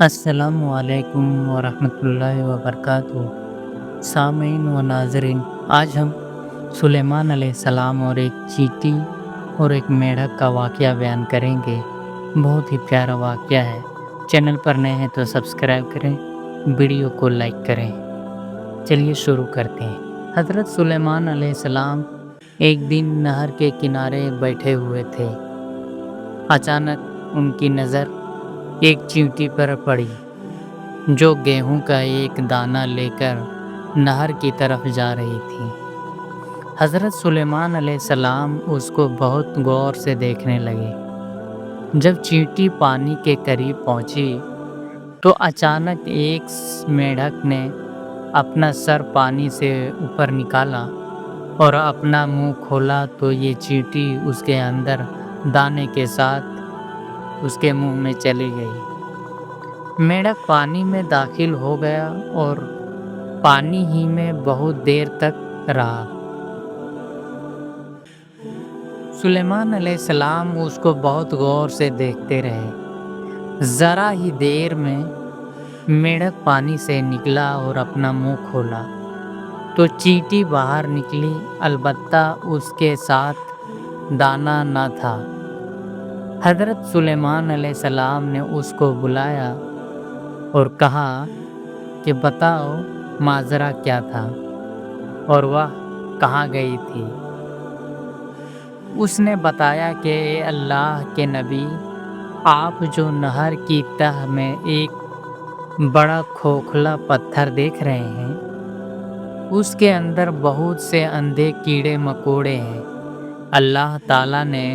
अस्सलामुअलैकुम वरहमतुल्लाहि वबरकातुहू। सामीन व नाज़रीन, आज हम सुलेमान अलैहिस्सलाम और एक चींटी और एक मेंढक का वाक़या बयान करेंगे। बहुत ही प्यारा वाक़या है। चैनल पर नए हैं तो सब्सक्राइब करें, वीडियो को लाइक करें। चलिए शुरू करते हैं। हज़रत सुलेमान अलैहिस्सलाम एक दिन नहर के किनारे बैठे हुए थे। अचानक उनकी नज़र एक चींटी पर पड़ी, जो गेहूं का एक दाना लेकर नहर की तरफ जा रही थी। हज़रत सुलेमान अलैहिस्सलाम उसको बहुत गौर से देखने लगे। जब चींटी पानी के करीब पहुंची तो अचानक एक मेंढक ने अपना सर पानी से ऊपर निकाला और अपना मुंह खोला तो ये चींटी उसके अंदर दाने के साथ उसके मुंह में चली गई। मेंढक पानी में दाखिल हो गया और पानी ही में बहुत देर तक रहा। सुलेमान अलैहिस्सलाम उसको बहुत गौर से देखते रहे। ज़रा ही देर में मेंढक पानी से निकला और अपना मुंह खोला तो चींटी बाहर निकली, अलबत्ता उसके साथ दाना न था। हज़रत सुलेमान अलैहिस्सलाम ने उसको बुलाया और कहा कि बताओ माजरा क्या था और वह कहाँ गई थी। उसने बताया कि ए अल्लाह के नबी, आप जो नहर की तह में एक बड़ा खोखला पत्थर देख रहे हैं, उसके अंदर बहुत से अंधे कीड़े मकोड़े हैं। अल्लाह ताला ने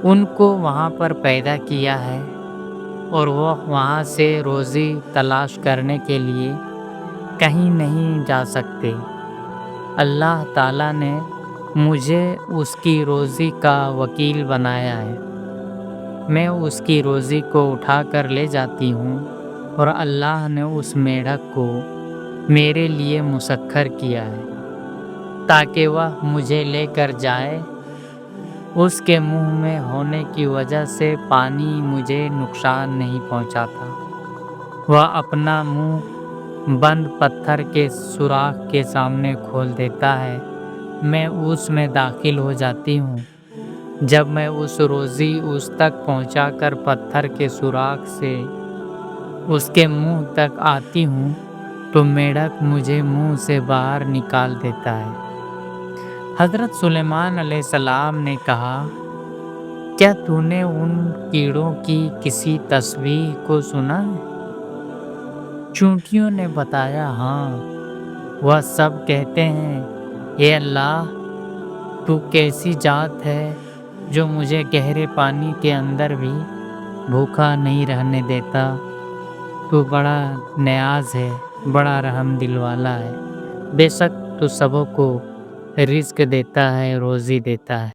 उनको वहाँ पर पैदा किया है और वह वहाँ से रोज़ी तलाश करने के लिए कहीं नहीं जा सकते। अल्लाह ताला ने मुझे उसकी रोज़ी का वकील बनाया है। मैं उसकी रोज़ी को उठा कर ले जाती हूँ और अल्लाह ने उस मेंढक को मेरे लिए मुसख्खर किया है ताकि वह मुझे लेकर जाए। उसके मुंह में होने की वजह से पानी मुझे नुकसान नहीं पहुंचाता। वह अपना मुंह बंद पत्थर के सुराख के सामने खोल देता है। मैं उसमें दाखिल हो जाती हूँ। जब मैं उस रोज़ी उस तक पहुंचाकर पत्थर के सुराख से उसके मुंह तक आती हूँ तो मेंढक मुझे मुंह से बाहर निकाल देता है। हज़रत सुलेमान अलैहिस्सलाम ने कहा, क्या तूने उन कीड़ों की किसी तस्बीह को सुना है? चींटियों ने बताया, हाँ, वह सब कहते हैं, ए अल्लाह, तू कैसी जात है जो मुझे गहरे पानी के अंदर भी भूखा नहीं रहने देता। तू बड़ा नियाज़ है, बड़ा रहम दिल वाला है। बेशक तू सबों को रिज़्क देता है, रोज़ी देता है।